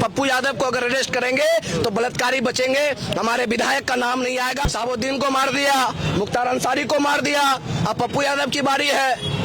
पप्पू यादव को अगर अरेस्ट करेंगे तो बलात्कारी बचेंगे, हमारे विधायक का नाम नहीं आएगा। साबुद्दीन को मार दिया, मुख्तार अंसारी को मार दिया, अब पप्पू यादव की बारी है।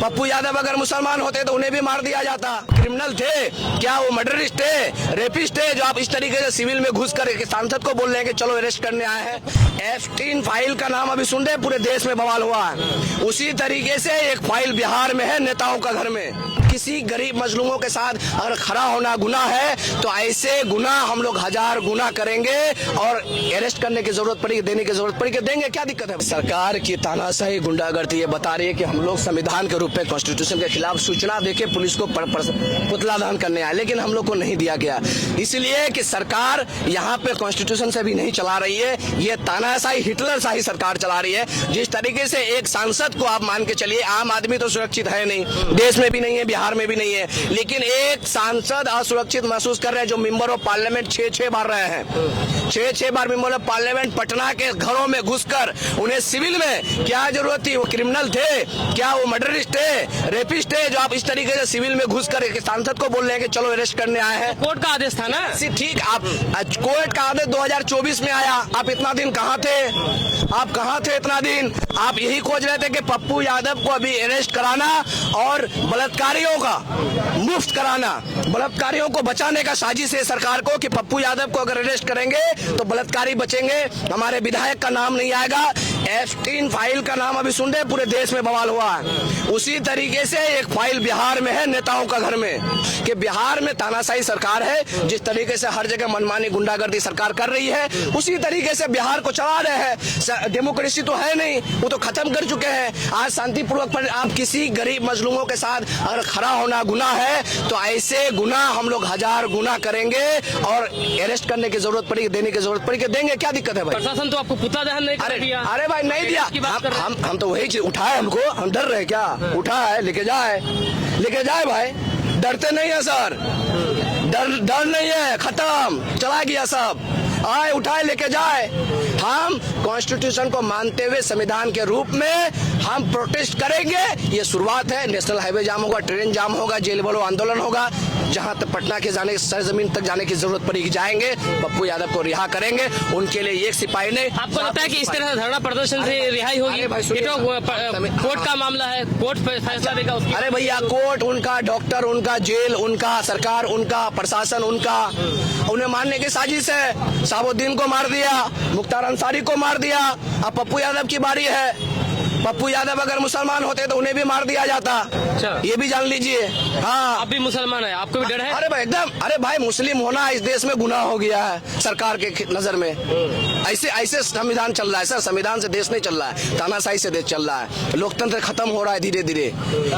पप्पू यादव अगर मुसलमान होते तो उन्हें भी मार दिया जाता। क्रिमिनल थे क्या, वो मर्डरिस्ट थे, रेपिस्ट थे, जो आप इस तरीके से सिविल में घुस कर सांसद को बोल रहे हैं कि चलो अरेस्ट करने आए हैं। F3 फाइल का नाम अभी सुन रहे, पूरे देश में बवाल हुआ है। उसी तरीके से एक फाइल बिहार में है नेताओं का घर में। किसी गरीब मजलूमों के साथ अगर खड़ा होना गुनाह है तो ऐसे गुनाह हम लोग 1000 गुना करेंगे और अरेस्ट करने की जरूरत पड़ी, देने की जरूरत पड़ी कि देंगे, क्या दिक्कत है। सरकार की तानाशाही गुंडागर्दी ये बता रही है कि हम लोग संविधान के रूप में कॉन्स्टिट्यूशन के खिलाफ सूचना देके पुलिस को पुतला दहन करने आए, लेकिन हम लोग को नहीं दिया गया, इसलिए कि सरकार यहाँ पे कॉन्स्टिट्यूशन से भी नहीं चला रही है, ये तानाशाही हिटलर शाही सरकार चला रही है। जिस तरीके से एक सांसद को आप मान के चलिए, आम आदमी तो सुरक्षित है नहीं, देश में भी नहीं है, बिहार में भी नहीं है, लेकिन एक सांसद असुरक्षित महसूस कर रहे हैं जो मेंबर ऑफ पार्लियामेंट 6 बार रहे हैं, 6 बार मेंबर ऑफ पार्लियामेंट पटना के घरों में घुसकर उन्हें सिविल में क्या जरूरत थी, वो क्रिमिनल थे क्या, वो मर्डरिस्ट थे, रेपिस्ट थे, जो आप इस तरीके से सिविल में घुसकर सांसद को बोल रहे हैं कि चलो अरेस्ट करने आए हैं। कोर्ट का आदेश था ना, ठीक, आप कोर्ट का आदेश 2024 में आया, आप इतना दिन कहाँ थे, आप कहाँ थे इतना दिन? आप यही खोज रहे थे कि पप्पू यादव को अभी अरेस्ट कराना और बलात्कारियों का मुफ्त कराना, बलात्कारियों को बचाने का साजिश है सरकार को कि पप्पू यादव को अगर अरेस्ट करेंगे तो बलात्कारी बचेंगे, हमारे विधायक का नाम नहीं आएगा। F3 फाइल का नाम अभी सुन रहे, पूरे देश में बवाल हुआ है। उसी तरीके से एक फाइल बिहार में है नेताओं का घर में, कि बिहार में तानाशाही सरकार है, जिस तरीके से हर जगह मनमानी गुंडागर्दी सरकार कर रही है, उसी तरीके से बिहार को चला रहे हैं। डेमोक्रेसी तो है नहीं, वो तो खत्म कर चुके हैं। आज शांतिपूर्वक पर आप किसी गरीब मजलूमों के साथ अगर खड़ा होना गुनाह है तो ऐसे गुनाह हम लोग 1000 गुना करेंगे और अरेस्ट करने की जरूरत पड़ी, देने की जरूरत पड़ी कि देंगे, क्या दिक्कत है भाई। प्रशासन तो आपको पुतला दहन नहीं कर दिया। अरे भाई नहीं दिया, हम तो वही चीज उठाए, हमको हम डर रहे क्या, उठा है लेके जाए भाई, डरते नहीं है सर, डर नहीं है, खत्म, चला गया सब, आए उठाए लेके जाए। हम कॉन्स्टिट्यूशन को मानते हुए संविधान के रूप में हम प्रोटेस्ट करेंगे, ये शुरुआत है। नेशनल हाईवे जाम होगा, ट्रेन जाम होगा, जेल बोलो आंदोलन होगा, जहां तक पटना के जाने सरजमीन तक जाने की जरूरत पड़ेगी जाएंगे, पप्पू यादव को रिहा करेंगे, उनके लिए एक सिपाही नहीं। आपको लगता है कि इस तरह से धरना प्रदर्शन से रिहाई होगी? ये तो कोर्ट का मामला है, कोर्ट फैसला देगा उसकी। अरे भैया, कोर्ट उनका, डॉक्टर उनका, जेल उनका, सरकार उनका, प्रशासन उनका, उन्हें मारने की साजिश है। साबुद्दीन को मार दिया, मुख्तार अंसारी को मार दिया, अब पप्पू यादव की बारी है। पप्पू यादव अगर मुसलमान होते तो उन्हें भी मार दिया जाता, ये भी जान लीजिए। हाँ, आप भी मुसलमान है, आपको भी डर है? अरे भाई एकदम, अरे भाई मुस्लिम होना इस देश में गुनाह हो गया है सरकार के नजर में। ऐसे संविधान चल रहा है सर, संविधान से देश नहीं चल रहा है, तानाशाही से देश चल रहा है, लोकतंत्र खत्म हो रहा है धीरे धीरे।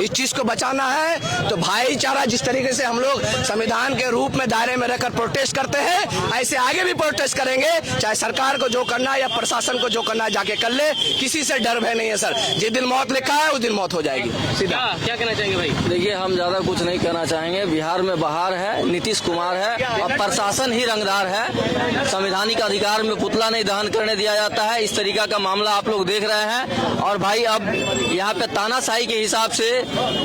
इस चीज को बचाना है तो भाईचारा, जिस तरीके से हम लोग संविधान के रूप में दायरे में रहकर प्रोटेस्ट करते हैं, ऐसे आगे भी प्रोटेस्ट करेंगे, चाहे सरकार को जो करना है या प्रशासन को जो करना है जाके कर ले, किसी से डर भय नहीं है सर। जिस दिन मौत लिखा है उस दिन मौत हो जाएगी, सीधा। क्या कहना चाहेंगे भाई? देखिए, हम ज्यादा कुछ नहीं कहना चाहेंगे। बिहार में बहार है, नीतीश कुमार है और प्रशासन ही रंगदार है। संवैधानिक अधिकार में पुतला नहीं दहन करने दिया जाता है, इस तरीका का मामला आप लोग देख रहे हैं। और भाई अब यहाँ पे तानाशाही के हिसाब से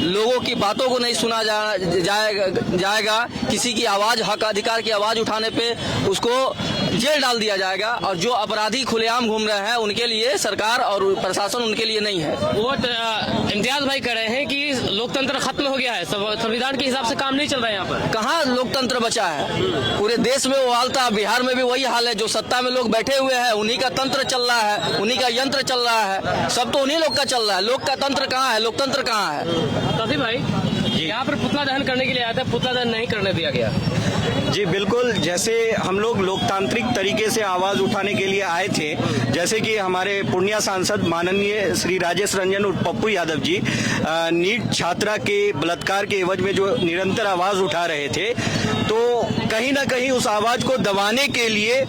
लोगों की बातों को नहीं सुना जाएगा, किसी की आवाज, हक अधिकार की आवाज उठाने पे उसको जेल डाल दिया जाएगा, और जो अपराधी खुलेआम घूम रहे हैं उनके लिए सरकार और प्रशासन उनके लिए नहीं है। वो इम्तियाज भाई कह रहे हैं कि लोकतंत्र खत्म हो गया है, संविधान के हिसाब से काम नहीं चल रहा है यहाँ पर। कहाँ लोकतंत्र बचा है? पूरे देश में वो हाल था, बिहार में भी वही हाल है। जो सत्ता में लोग बैठे हुए हैं उन्हीं का तंत्र चल रहा है, उन्हीं का यंत्र चल रहा है, सब तो उन्हीं लोग का चल रहा है। लोक का तंत्र कहाँ है, लोकतंत्र कहाँ है? तभी भाई यहाँ पर पुतला दहन करने के लिए आया था, पुतला दहन नहीं करने दिया गया। जी बिल्कुल, जैसे हम लोग लोकतांत्रिक तरीके से आवाज उठाने के लिए आए थे, जैसे कि हमारे पूर्णिया सांसद माननीय श्री राजेश रंजन और पप्पू यादव जी नीट छात्रा के बलात्कार के एवज में जो निरंतर आवाज उठा रहे थे, तो कहीं ना कहीं उस आवाज को दबाने के लिए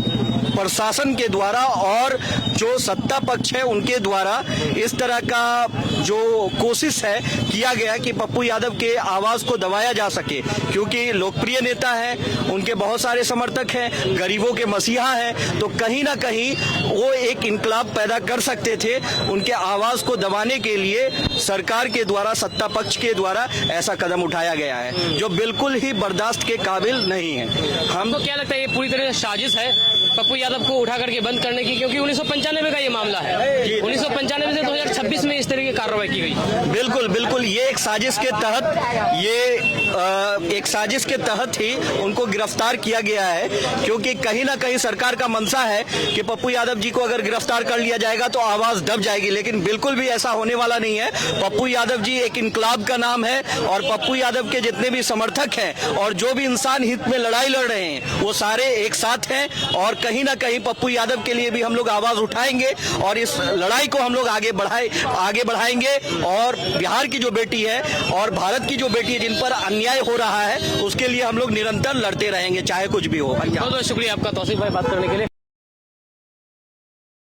प्रशासन के द्वारा और जो सत्ता पक्ष है उनके द्वारा इस तरह का जो कोशिश है किया गया कि पप्पू यादव के आवाज को दबाया जा सके, क्योंकि लोकप्रिय नेता है, उनके बहुत सारे समर्थक हैं, गरीबों के मसीहा हैं, तो कहीं ना कहीं वो एक इनकलाब पैदा कर सकते थे। उनके आवाज को दबाने के लिए सरकार के द्वारा, सत्ता पक्ष के द्वारा ऐसा कदम उठाया गया है, जो बिल्कुल ही बर्दाश्त के काबिल नहीं है। हमको क्या लगता है ये पूरी तरह से साजिश है पप्पू यादव को उठा करके बंद करने की, क्योंकि 1995 का ये मामला है। 1995 से 2026 में इस तरह की कार्रवाई की गई। बिल्कुल बिल्कुल, ये एक साजिश के तहत ही उनको गिरफ्तार किया गया है, क्योंकि कहीं ना कहीं सरकार का मंशा है कि पप्पू यादव जी को अगर गिरफ्तार कर लिया जाएगा तो आवाज दब जाएगी, लेकिन बिल्कुल भी ऐसा होने वाला नहीं है। पप्पू यादव जी एक इनकलाब का नाम है और पप्पू यादव के जितने भी समर्थक हैं और जो भी इंसान हित में लड़ाई लड़ रहे हैं वो सारे एक साथ हैं, और कहीं ना कहीं पप्पू यादव के लिए भी हम लोग आवाज उठाएंगे और इस लड़ाई को हम लोग आगे बढ़ाएंगे। और बिहार की जो बेटी है और भारत की जो बेटी है जिन पर अन्याय हो रहा है उसके लिए हम लोग निरंतर लड़ते रहेंगे, चाहे कुछ भी हो। बहुत बहुत शुक्रिया आपका तौसीफ भाई बात करने के लिए।